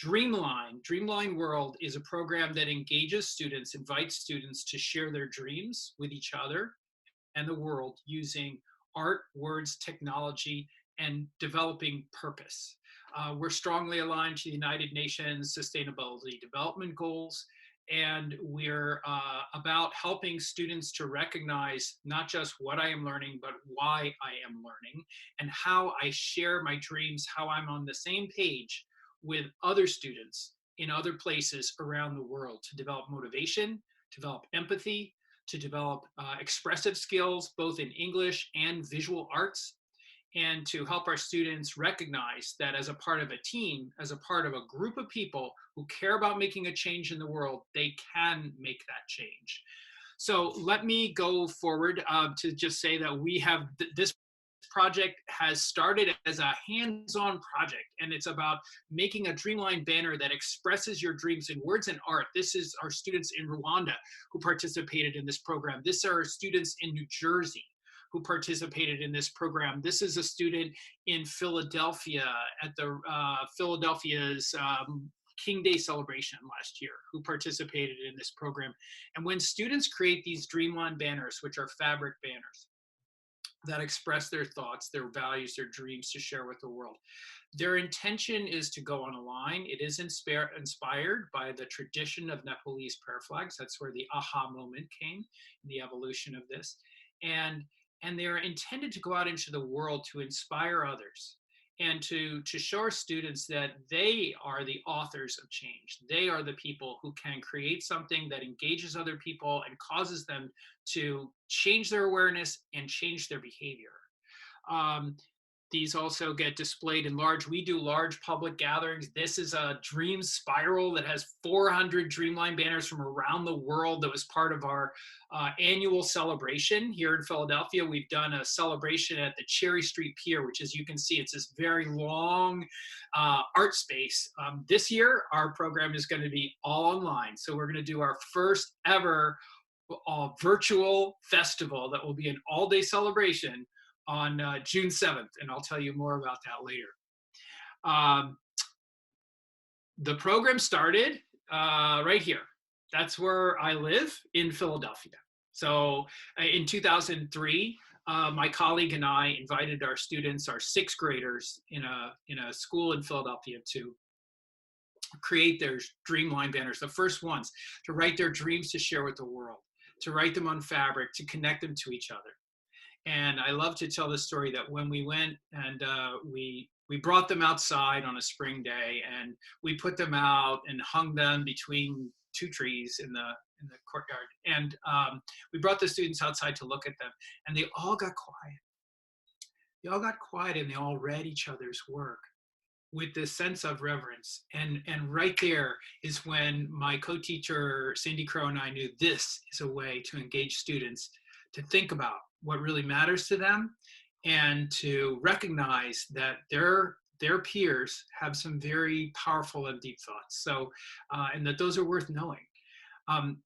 Dreamline World is a program that engages students, invites students to share their dreams with each other and the world using art, words, technology, and developing purpose. We're strongly aligned to the United Nations Sustainability Development Goals, and we're about helping students to recognize not just what I am learning, but why I am learning, and how I share my dreams, how I'm on the same page with other students in other places around the world to develop motivation, develop empathy, to develop expressive skills, both in English and visual arts, and to help our students recognize that as a part of a team, as a part of a group of people who care about making a change in the world, they can make that change. So let me go forward to just say that we have this project has started as a hands-on project, and it's about making a Dreamline banner that expresses your dreams in words and art. This is our students in Rwanda who participated in this program. This are our students in New Jersey who participated in this program. This is a student in Philadelphia at the Philadelphia's King Day celebration last year who participated in this program. And when students create these Dreamline banners, which are fabric banners, that express their thoughts, their values, their dreams to share with the world. Their intention is to go on a line. It is inspired by the tradition of Nepalese prayer flags. That's where the aha moment came in the evolution of this. And they're intended to go out into the world to inspire others and to show our students that they are the authors of change. They are the people who can create something that engages other people and causes them to change their awareness and change their behavior. These also get displayed in we do large public gatherings. This is a dream spiral that has 400 Dreamline banners from around the world that was part of our annual celebration here in Philadelphia. We've done a celebration at the Cherry Street Pier, which, as you can see, it's this very long art space. This year, our program is going to be all online. So we're going to do our first ever virtual festival that will be an all-day celebration on June 7th, and I'll tell you more about that later. The program started right here. That's where I live in Philadelphia. So in 2003, my colleague and I invited our students, our sixth graders in a school in Philadelphia, to create their Dreamline banners, the first ones, to write their dreams to share with the world, to write them on fabric, to connect them to each other. And I love to tell the story that when we went and we brought them outside on a spring day, and we put them out and hung them between two trees in the courtyard. And we brought the students outside to look at them, and they all got quiet. They all got quiet, and they all read each other's work with this sense of reverence. And right there is when my co-teacher, Sandy Crow, and I knew this is a way to engage students to think about what really matters to them, and to recognize that their peers have some very powerful and deep thoughts. So, and that those are worth knowing.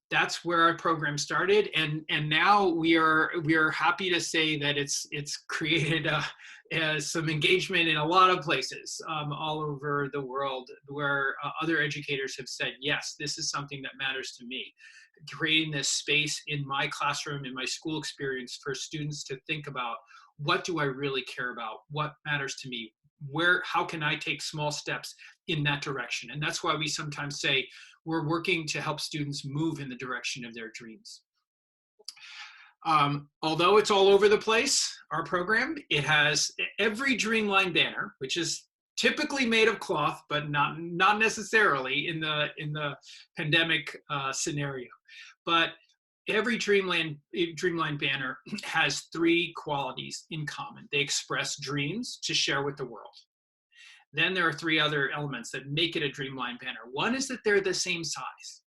That's where our program started, and now we are happy to say that it's created some engagement in a lot of places all over the world, where other educators have said, yes, this is something that matters to me. Creating this space in my classroom, in my school experience, for students to think about, what do I really care about? What matters to me? How can I take small steps in that direction? And that's why we sometimes say we're working to help students move in the direction of their dreams. Although it's all over the place, our program, it has every Dreamline banner, which is typically made of cloth, but not necessarily in the pandemic scenario. But every Dreamline banner has three qualities in common. They express dreams to share with the world. Then there are three other elements that make it a Dreamline banner. One is that they're the same size.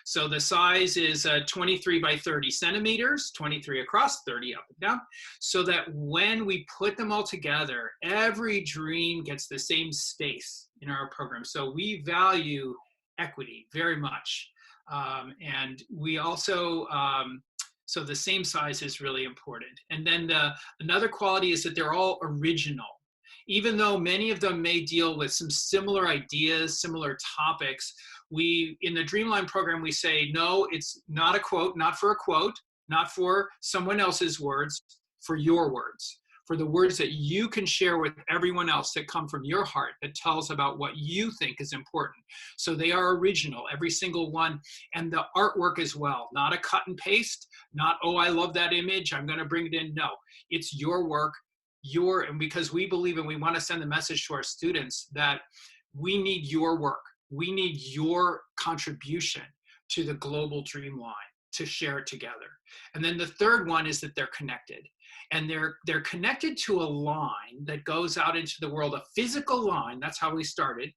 So the size is 23 by 30 centimeters, 23 across, 30 up and down, so that when we put them all together, every dream gets the same space in our program. So we value equity very much. And we also, so the same size is really important. And then another quality is that they're all original. even though many of them may deal with some similar ideas, similar topics, in the Dreamline program, we say, no, it's not a quote, not for a quote, not for someone else's words, for your words, for the words that you can share with everyone else that come from your heart, that tells about what you think is important. So they are original, every single one, and the artwork as well, not a cut and paste, not, oh, I love that image, I'm gonna bring it in. No, it's your work, and because we believe and we wanna send the message to our students that we need your work, we need your contribution to the global Dreamline to share it together. And then the third one is that they're connected. And they're connected to a line that goes out into the world, a physical line. That's how we started.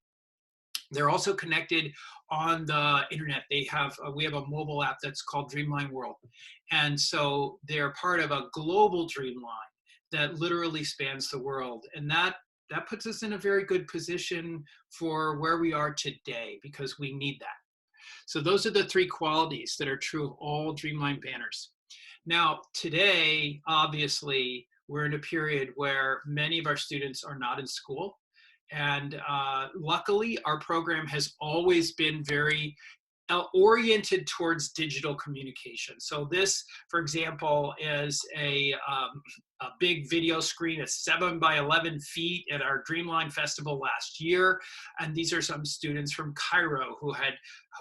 They're also connected on the internet. We have a mobile app that's called Dreamline World. And so they're part of a global Dreamline that literally spans the world. And that puts us in a very good position for where we are today, because we need that. So those are the three qualities that are true of all Dreamline banners. Now, today, obviously, we're in a period where many of our students are not in school. And luckily, our program has always been very oriented towards digital communication. So this, for example, is a big video screen, a 7 by 11 feet at our Dreamline Festival last year. And these are some students from Cairo who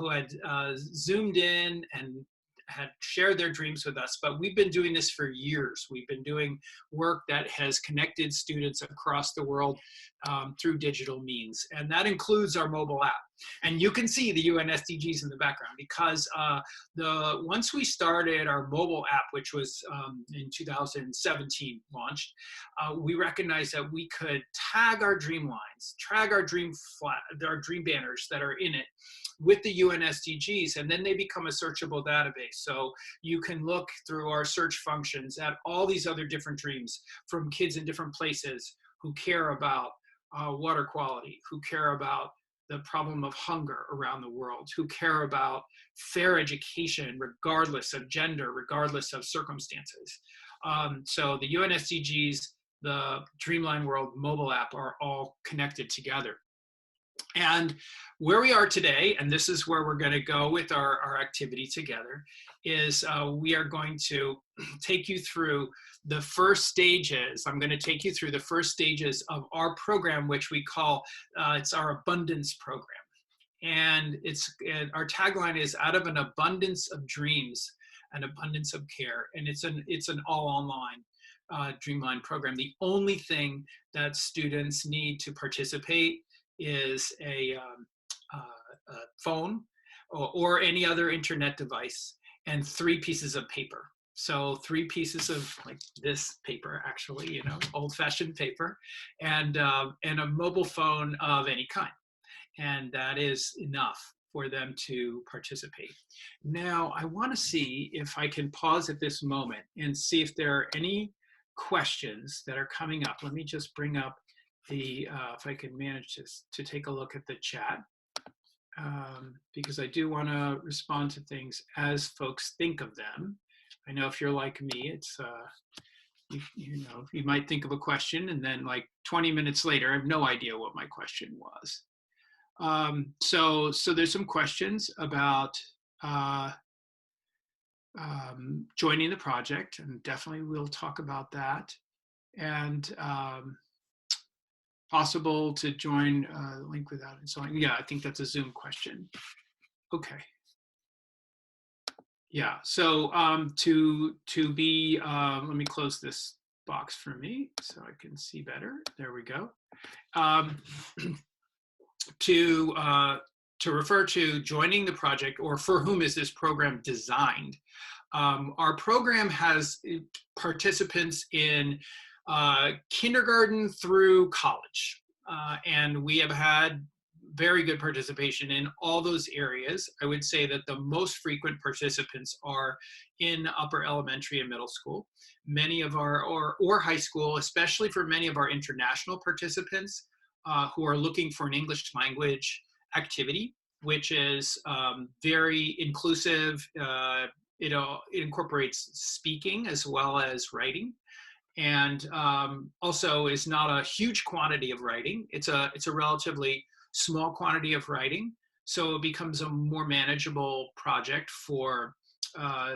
had zoomed in and had shared their dreams with us. But we've been doing this for years. We've been doing work that has connected students across the world through digital means. And that includes our mobile app. And you can see the UN SDGs in the background, because once we started our mobile app, which was in 2017 launched, we recognized that we could tag our dream lines, tag our dream banners that are in it with the UN SDGs, and then they become a searchable database. So you can look through our search functions at all these other different dreams from kids in different places who care about water quality, who care about the problem of hunger around the world, who care about fair education regardless of gender, regardless of circumstances. So the UN SDGs, the Dreamline World mobile app are all connected together. And where we are today, and this is where we're going to go with our activity together, is we are going to take you through the first stages. I'm going to take you through the first stages of our program, which we call, it's our abundance program. And our tagline is out of an abundance of dreams, an abundance of care. And it's an all online Dreamline program. The only thing that students need to participate is a phone or any other internet device, and 3 pieces of paper. So 3 pieces of like this paper, actually, old-fashioned paper, and a mobile phone of any kind. And that is enough for them to participate. Now, I want to see if I can pause at this moment and see if there are any questions that are coming up. Let me just bring up if I can manage to take a look at the chat, because I do want to respond to things as folks think of them. I know if you're like me, it's you might think of a question and then like 20 minutes later, I have no idea what my question was. So there's some questions about joining the project, and definitely we'll talk about that. And possible to join the link without installing. Yeah, I think that's a Zoom question. Okay. Yeah, so to be, let me close this box for me so I can see better. There we go. To refer to joining the project, or for whom is this program designed, our program has participants in kindergarten through college. And we have had very good participation in all those areas. I would say that the most frequent participants are in upper elementary and middle school. Many of or high school, especially for many of our international participants who are looking for an English language activity, which is very inclusive. It incorporates speaking as well as writing. and also is not a huge quantity of writing. It's a relatively small quantity of writing, so it becomes a more manageable project for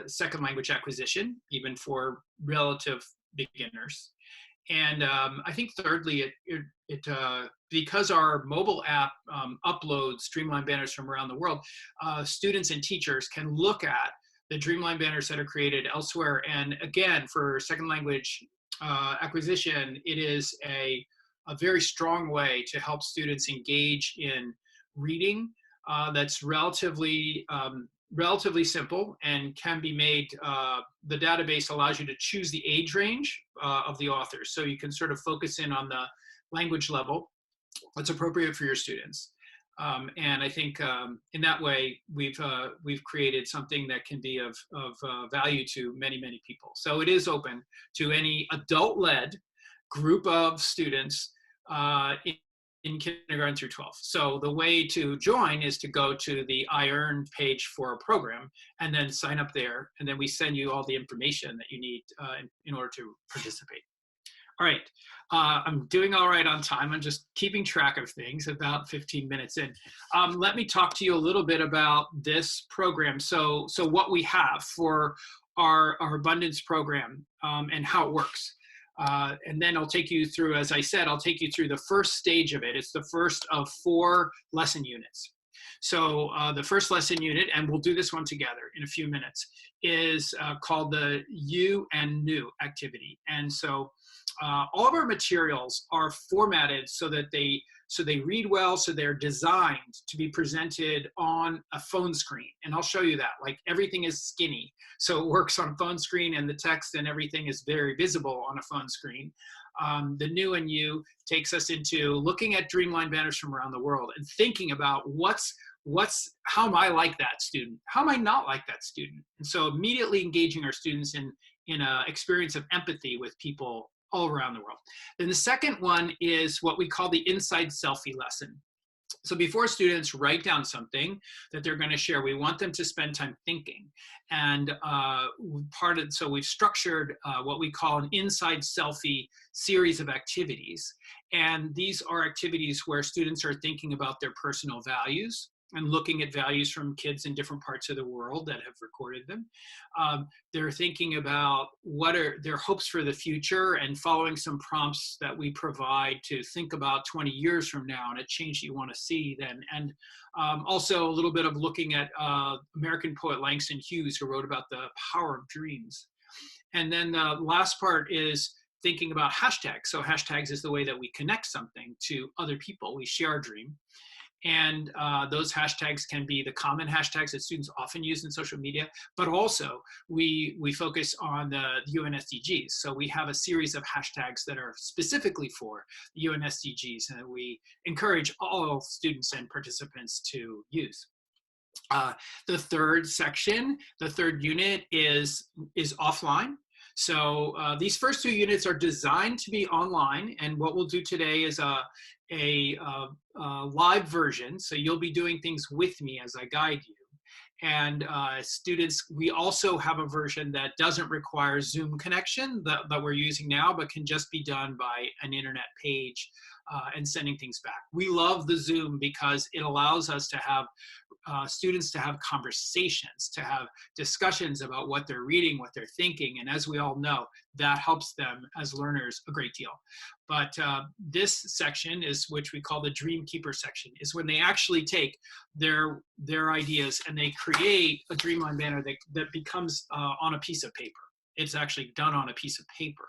second language acquisition, even for relative beginners. And I think thirdly, because our mobile app uploads Dreamline banners from around the world, students and teachers can look at the Dreamline banners that are created elsewhere. And again, for second language acquisition, it is a very strong way to help students engage in reading that's relatively simple and can be made, the database allows you to choose the age range of the authors. So you can sort of focus in on the language level that's appropriate for your students. And I think in that way, we've created something that can be of value to many, many people. So it is open to any adult-led group of students in kindergarten through 12th. So the way to join is to go to the iEARN page for a program and then sign up there. And then we send you all the information that you need in order to participate. All right, I'm doing all right on time. I'm just keeping track of things, about 15 minutes in. Let me talk to you a little bit about this program. So what we have for our Abundance program and how it works. And then I'll take you through, as I said, I'll take you through the first stage of it. It's the first of 4 lesson units. So the first lesson unit, and we'll do this one together in a few minutes, is called the UN activity. And so all of our materials are formatted so that they read well, so they're designed to be presented on a phone screen. And I'll show you that. Like, everything is skinny, so it works on a phone screen, and the text and everything is very visible on a phone screen. The new and you takes us into looking at Dreamline banners from around the world and thinking about how am I like that student? How am I not like that student? And so immediately engaging our students in an experience of empathy with people all around the world. Then the second one is what we call the inside selfie lesson. So before students write down something that they're going to share, we want them to spend time thinking. And so we've structured what we call an inside selfie series of activities. And these are activities where students are thinking about their personal values and looking at values from kids in different parts of the world that have recorded them. They're thinking about what are their hopes for the future and following some prompts that we provide to think about 20 years from now and a change you want to see then. And also a little bit of looking at American poet Langston Hughes, who wrote about the power of dreams. And then the last part is thinking about hashtags. So hashtags is the way that we connect something to other people. We share our dream. And those hashtags can be the common hashtags that students often use in social media, but also we focus on the UN SDGs. So we have a series of hashtags that are specifically for the UN SDGs, and we encourage all students and participants to use. The third section, the third unit is offline. So these first 2 units are designed to be online, and what we'll do today is a live version. So you'll be doing things with me as I guide you. And students, we also have a version that doesn't require Zoom connection that we're using now, but can just be done by an internet page and sending things back. We love the Zoom because it allows us to have students to have conversations, to have discussions about what they're reading, what they're thinking. And as we all know, that helps them as learners a great deal. But this section is, which we call the Dream Keeper section, is when they actually take their ideas and they create a Dreamline banner that becomes on a piece of paper. It's actually done on a piece of paper.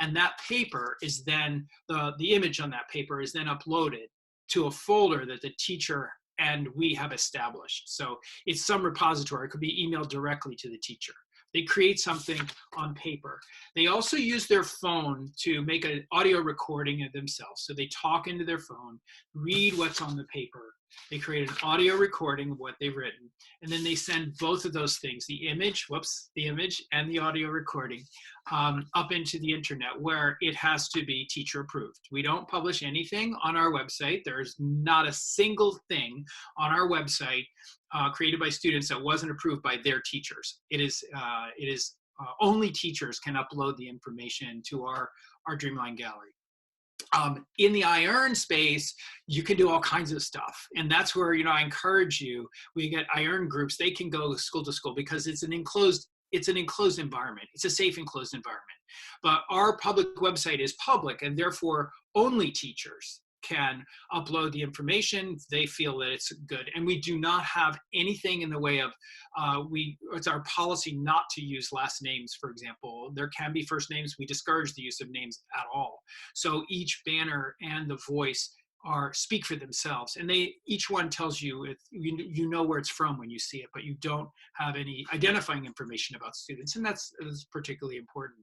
And that paper is then, the image on that paper is then uploaded to a folder that the teacher and we have established. So it's some repository. It could be emailed directly to the teacher. They create something on paper. They also use their phone to make an audio recording of themselves. So they talk into their phone, read what's on the paper. They create an audio recording of what they've written. And then they send both of those things, the image and the audio recording, up into the internet, where it has to be teacher approved. We don't publish anything on our website. There's not a single thing on our website created by students that wasn't approved by their teachers. It is only teachers can upload the information to our Dreamline gallery. In the iEARN space, you can do all kinds of stuff. And that's where, I encourage you, we get iEARN groups, they can go school to school because it's an enclosed environment. It's a safe enclosed environment. But our public website is public, and therefore only teachers can upload the information. They feel that it's good. And we do not have anything in the way of, it's our policy not to use last names, for example. There can be first names. We discourage the use of names at all. So each banner and the voice speak for themselves, and each one tells you, you know where it's from when you see it, but you don't have any identifying information about students, and that's particularly important.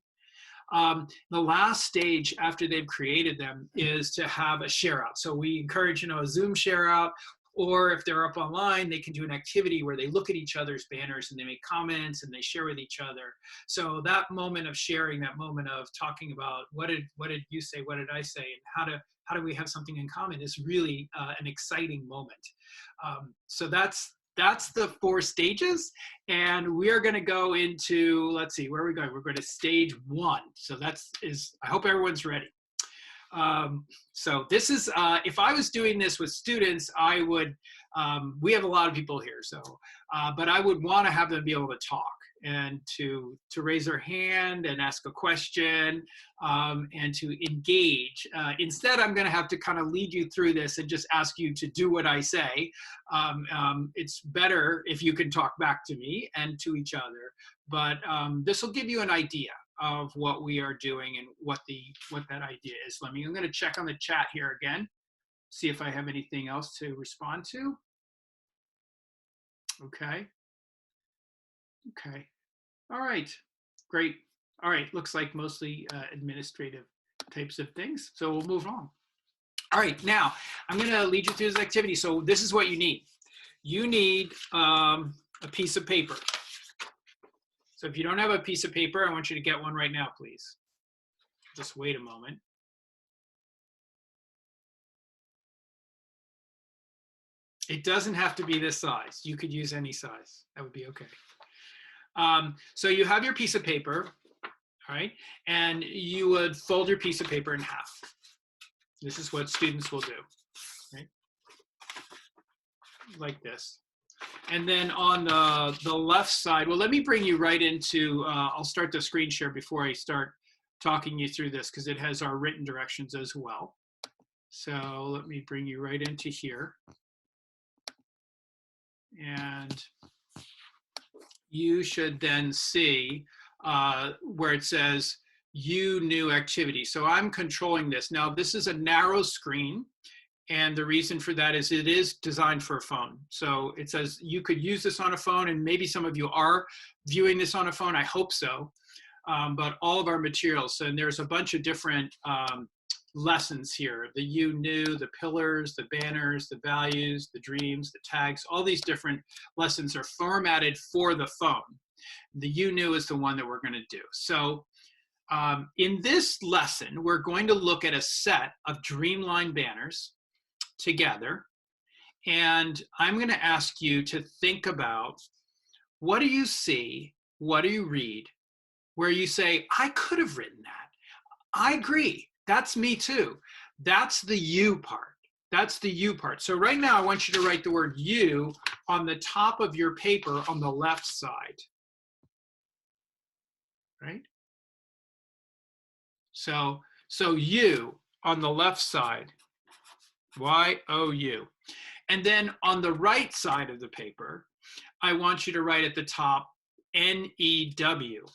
The last stage after they've created them is to have a share out. So we encourage, a Zoom share out, or if they're up online, they can do an activity where they look at each other's banners and they make comments and they share with each other. So that moment of sharing, that moment of talking about what did you say, what did I say, and how do we have something in common is really an exciting moment. So that's the 4 stages, and we are going to go into, let's see, where are we going? We're going to stage 1. So I hope everyone's ready. So this is, if I was doing this with students, I would, we have a lot of people here, so, but I would want to have them be able to talk and to raise their hand and ask a question, and to engage. Instead, I'm going to have to kind of lead you through this and just ask you to do what I say. It's better if you can talk back to me and to each other, but this will give you an idea of what we are doing and what that idea is. I'm going to check on the chat here again, see if I have anything else to respond to. Okay. Okay. All right. Great. All right. Looks like mostly administrative types of things. So we'll move on. All right. Now I'm going to lead you through this activity. So this is what you need. You need a piece of paper. So if you don't have a piece of paper, I want you to get one right now, please. Just wait a moment. It doesn't have to be this size. You could use any size. That would be okay. So you have your piece of paper, all right? And you would fold your piece of paper in half. This is what students will do, right? Like this. And then on the left side, well, let me bring you right into, I'll start the screen share before I start talking you through this, because it has our written directions as well. So let me bring you right into here. And you should then see where it says you new activity. So I'm controlling this. Now this is a narrow screen, and the reason for that is it is designed for a phone. So it says you could use this on a phone, and maybe some of you are viewing this on a phone, I hope so. But all of our materials, and there's a bunch of different lessons here. The you new, the pillars, the banners, the values, the dreams, the tags, all these different lessons are formatted for the phone. The you new is the one that we're going to do. So in this lesson, we're going to look at a set of Dreamline banners together. And I'm going to ask you to think about, what do you see? What do you read? Where you say, I could have written that. I agree. That's me too. That's the you part. That's the you part. So right now I want you to write the word you on the top of your paper on the left side. Right? So you on the left side, Y-O-U. And then on the right side of the paper, I want you to write at the top N-E-W.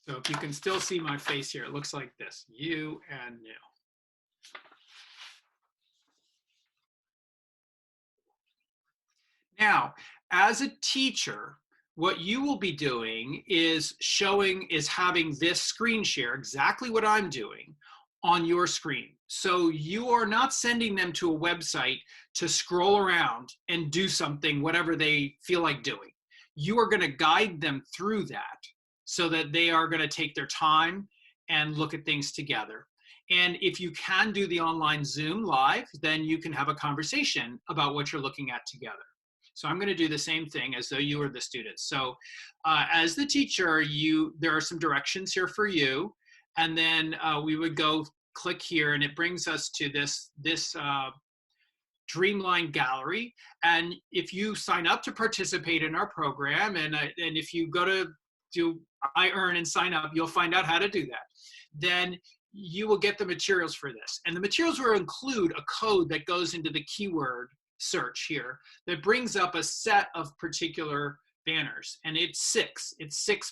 So if you can still see my face here, it looks like this, you and new. Now, as a teacher, what you will be doing is having this screen share, exactly what I'm doing, on your screen. So you are not sending them to a website to scroll around and do something, whatever they feel like doing. You are going to guide them through that, so that they are going to take their time and look at things together. And if you can do the online Zoom live, then you can have a conversation about what you're looking at together. So I'm going to do the same thing as though you were the student. So as the teacher, there are some directions here for you. And then we would go click here, and it brings us to this Dreamline gallery. And if you sign up to participate in our program, and if you go to do iEARN and sign up, you'll find out how to do that. Then you will get the materials for this. And the materials will include a code that goes into the keyword search here that brings up a set of particular banners. And it's six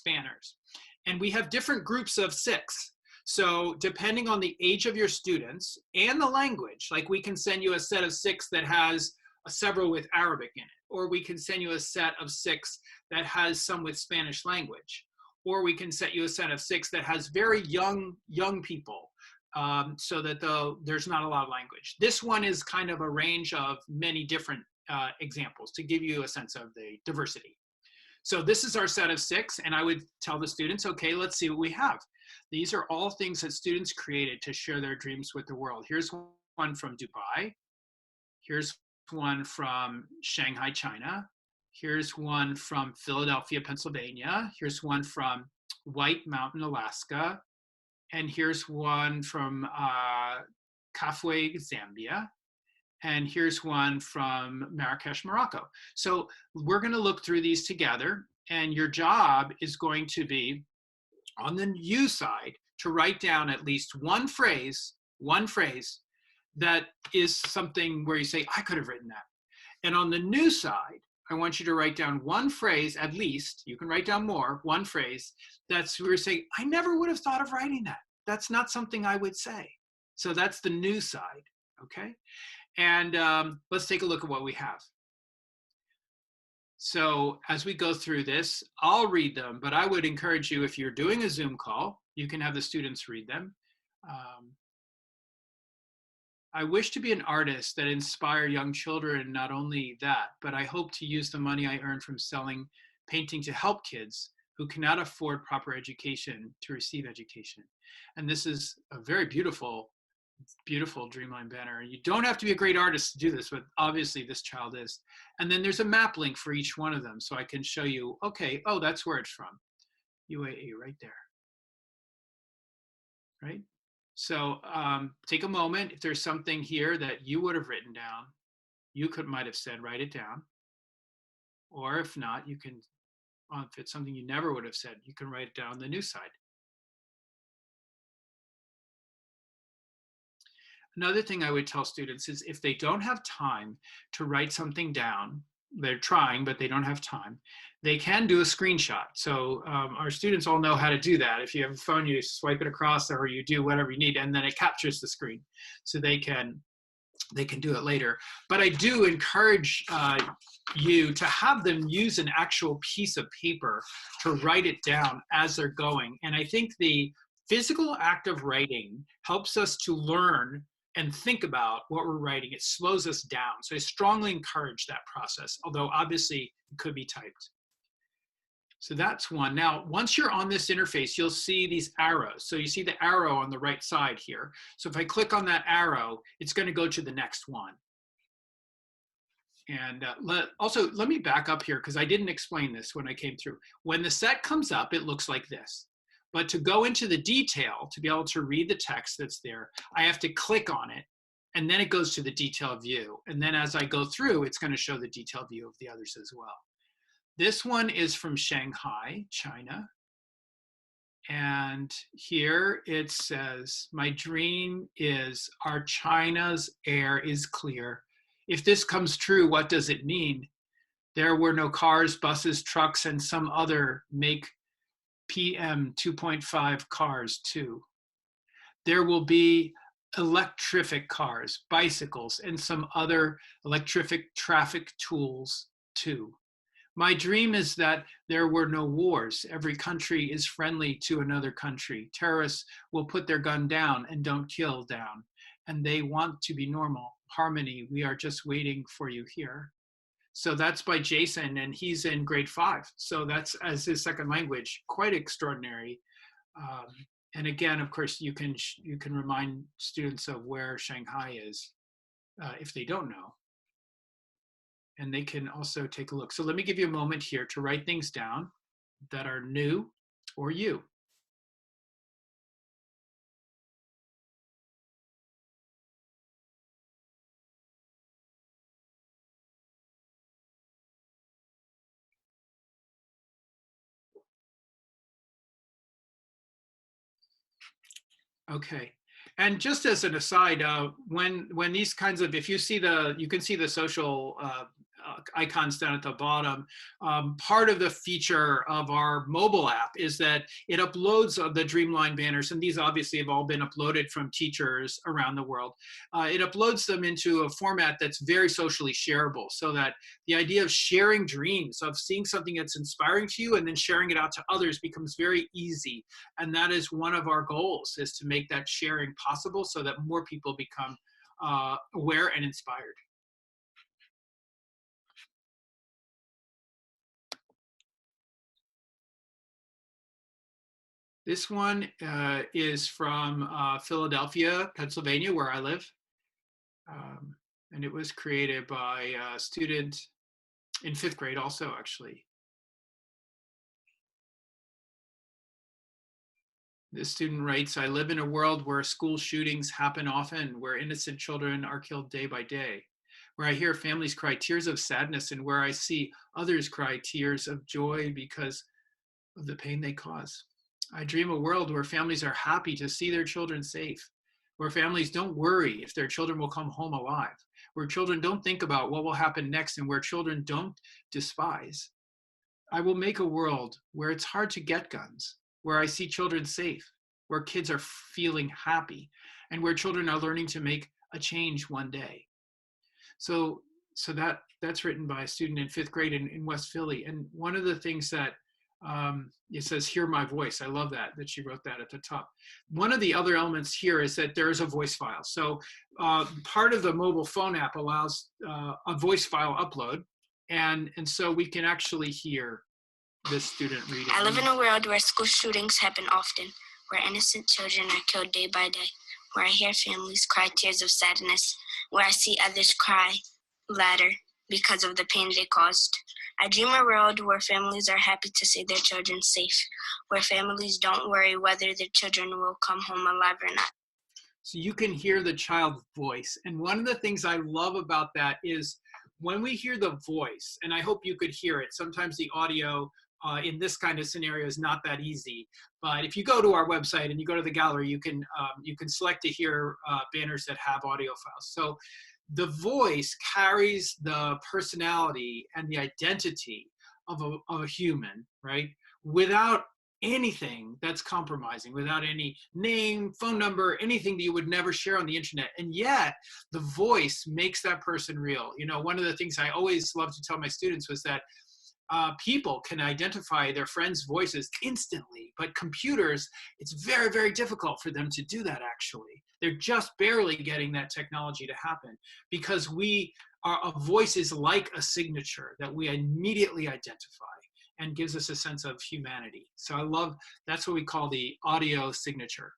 banners. And we have different groups of 6. So depending on the age of your students and the language, like we can send you a set of 6 that has several with Arabic in it, or we can send you a set of 6 that has some with Spanish language, or we can set you a set of 6 that has very young people, so that there's not a lot of language. This one is kind of a range of many different examples to give you a sense of the diversity. So this is our set of 6, and I would tell the students, okay, let's see what we have. These are all things that students created to share their dreams with the world. Here's one from Dubai. Here's one from Shanghai, China. Here's one from Philadelphia, Pennsylvania. Here's one from White Mountain, Alaska. And here's one from Kafue, Zambia. And here's one from Marrakech, Morocco. So we're going to look through these together, and your job is going to be on the you side to write down at least one phrase that is something where you say, I could have written that. And on the new side, I want you to write down one phrase, at least, you can write down more, one phrase that's where you say, I never would have thought of writing that. That's not something I would say. So that's the new side, okay? And let's take a look at what we have. So as we go through this, I'll read them, but I would encourage you, if you're doing a Zoom call, you can have the students read them. I wish to be an artist that inspire young children. Not only that, but I hope to use the money I earn from selling painting to help kids who cannot afford proper education to receive education. And this is a very beautiful Dreamline banner. You don't have to be a great artist to do this, but obviously this child is. And then there's a map link for each one of them, so I can show you, okay, oh, that's where it's from. UAE right there, right? So take a moment. If there's something here that you would have written down, you might have said, write it down. Or if not, you can, if it's something you never would have said, you can write it down on the new side. Another thing I would tell students is if they don't have time to write something down, they're trying, but they don't have time, they can do a screenshot. So our students all know how to do that. If you have a phone, you swipe it across, or you do whatever you need, and then it captures the screen. So they can do it later. But I do encourage you to have them use an actual piece of paper to write it down as they're going. And I think the physical act of writing helps us to learn and think about what we're writing. It slows us down. So I strongly encourage that process, although obviously it could be typed. So that's one. Now, once you're on this interface, you'll see these arrows. So you see the arrow on the right side here. So if I click on that arrow, it's going to go to the next one. And also, let me back up here because I didn't explain this when I came through. When the set comes up, it looks like this. But to go into the detail, to be able to read the text that's there, I have to click on it, and then it goes to the detailed view. And then as I go through, it's going to show the detailed view of the others as well. This one is from Shanghai, China. And here it says, my dream is our China's air is clear. If this comes true, what does it mean? There were no cars, buses, trucks, and some other make PM 2.5 cars too. There will be electrific cars, bicycles, and some other electrific traffic tools too. My dream is that there were no wars. Every country is friendly to another country. Terrorists will put their gun down and don't kill down. And they want to be normal. Harmony, we are just waiting for you here. So that's by Jason, and he's in grade 5. So that's as his second language, quite extraordinary. And again, of course, you can remind students of where Shanghai is if they don't know. and they can also take a look. So let me give you a moment here to write things down that are new or you. Okay. And just as an aside, when these kinds of, if you see you can see the social icons down at the bottom. Part of the feature of our mobile app is that it uploads the Dreamline banners, and these obviously have all been uploaded from teachers around the world. It uploads them into a format that's very socially shareable, so that the idea of sharing dreams, of seeing something that's inspiring to you and then sharing it out to others becomes very easy. And that is one of our goals, is to make that sharing possible so that more people become aware and inspired. This one is from Philadelphia, Pennsylvania, where I live. And it was created by a student in 5th grade also, actually. This student writes, I live in a world where school shootings happen often, where innocent children are killed day by day, where I hear families cry tears of sadness, and where I see others cry tears of joy because of the pain they cause. I dream a world where families are happy to see their children safe, where families don't worry if their children will come home alive, where children don't think about what will happen next, and where children don't despise. I will make a world where it's hard to get guns, where I see children safe, where kids are feeling happy, and where children are learning to make a change one day. So that's written by a student in 5th grade in West Philly. And one of the things that it says, hear my voice. I love that she wrote that at the top. One of the other elements here is that there is a voice file. So part of the mobile phone app allows a voice file upload. And so we can actually hear this student reading. I live in a world where school shootings happen often, where innocent children are killed day by day, where I hear families cry tears of sadness, where I see others cry louder because of the pain they caused. I dream a world where families are happy to see their children safe, where families don't worry whether their children will come home alive or not. So you can hear the child's voice. And one of the things I love about that is when we hear the voice, and I hope you could hear it, sometimes the audio in this kind of scenario is not that easy. But if you go to our website and you go to the gallery, you can select to hear banners that have audio files. So the voice carries the personality and the identity of a human, right? Without anything that's compromising, without any name, phone number, anything that you would never share on the internet. And yet the voice makes that person real. You know, one of the things I always love to tell my students was that people can identify their friends' voices instantly, but computers, it's very, very difficult for them to do that actually. They're just barely getting that technology to happen because a voice is like a signature that we immediately identify and gives us a sense of humanity. So I love, that's what we call the audio signature.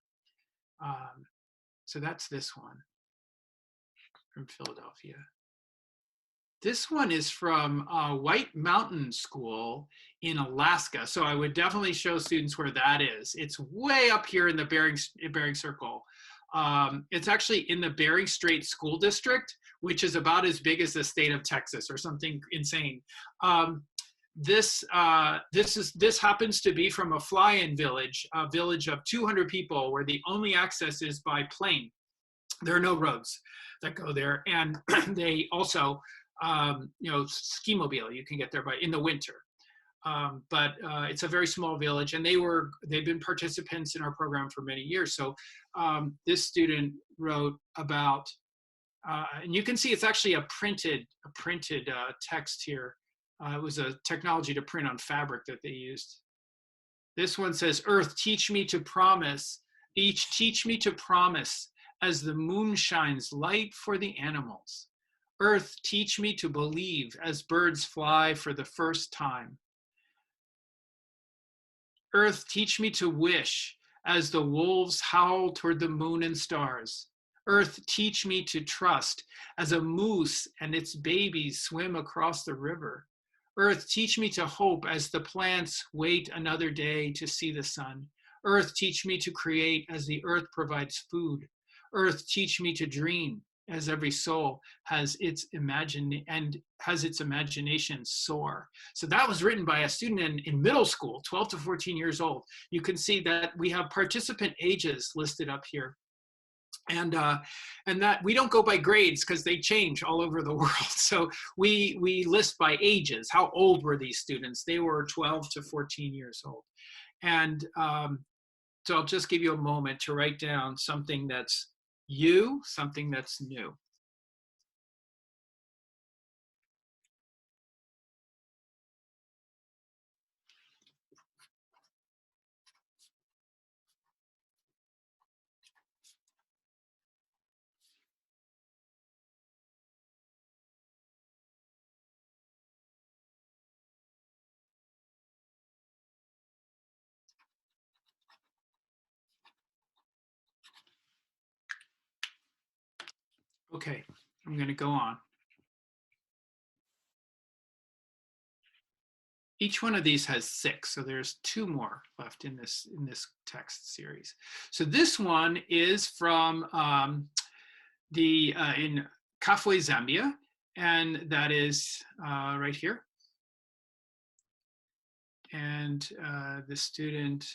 So that's this one from Philadelphia. This one is from White Mountain School in Alaska. So I would definitely show students where that is. It's way up here in the Bering Circle. It's actually in the Bering Strait School District, which is about as big as the state of Texas or something insane. This happens to be from a fly-in village, a village of 200 people where the only access is by plane. There are no roads that go there. And they also, ski mobile, you can get there in the winter. But it's a very small village, and they've been participants in our program for many years. So this student wrote about, and you can see it's actually a printed text here. It was a technology to print on fabric that they used. This one says, Earth, teach me to promise, teach me to promise as the moon shines light for the animals. Earth, teach me to believe as birds fly for the first time. Earth, teach me to wish as the wolves howl toward the moon and stars. Earth, teach me to trust as a moose and its babies swim across the river. Earth, teach me to hope as the plants wait another day to see the sun. Earth, teach me to create as the earth provides food. Earth, teach me to dream as every soul has its imagination soar. So that was written by a student in middle school, 12 to 14 years old. You can see that we have participant ages listed up here. And that we don't go by grades because they change all over the world. So we list by ages. How old were these students? They were 12 to 14 years old. And so I'll just give you a moment to write down something that's you, something that's new. Okay, I'm going to go on. Each one of these has 6, so there's 2 more left in this text series. So this one is from in Kafue, Zambia, and that is right here. And the student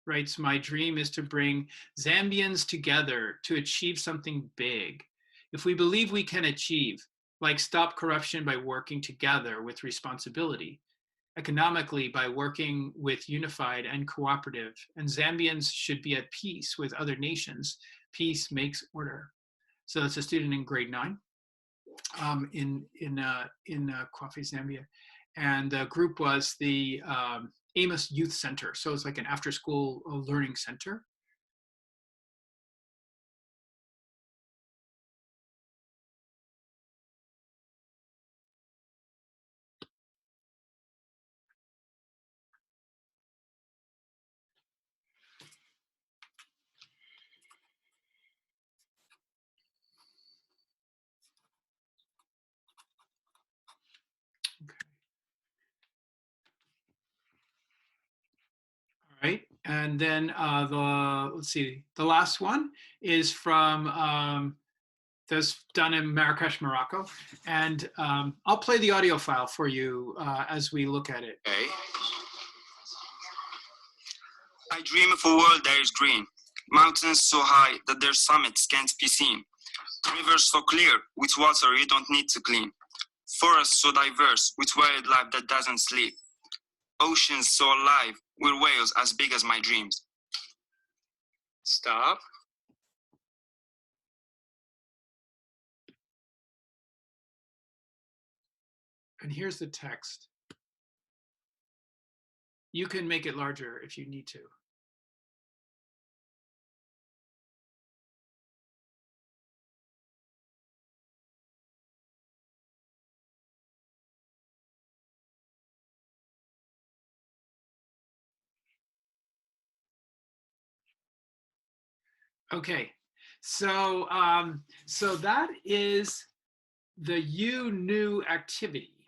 writes, my dream is to bring Zambians together to achieve something big. If we believe we can achieve, like stop corruption by working together with responsibility, economically by working with unified and cooperative, and Zambians should be at peace with other nations. Peace makes order. So that's a student in grade 9 in Kwafi, Zambia. And the group was the Amos Youth Center. So it's like an after-school learning center. Right, and then let's see, the last one is from that's done in Marrakech, Morocco, and I'll play the audio file for you as we look at it. Okay. I dream of a world that is green, mountains so high that their summits can't be seen, rivers so clear with water you don't need to clean, forests so diverse with wildlife that doesn't sleep, oceans so alive with whales as big as my dreams. Stop. And here's the text. You can make it larger if you need to. Okay, so so that is the you new activity.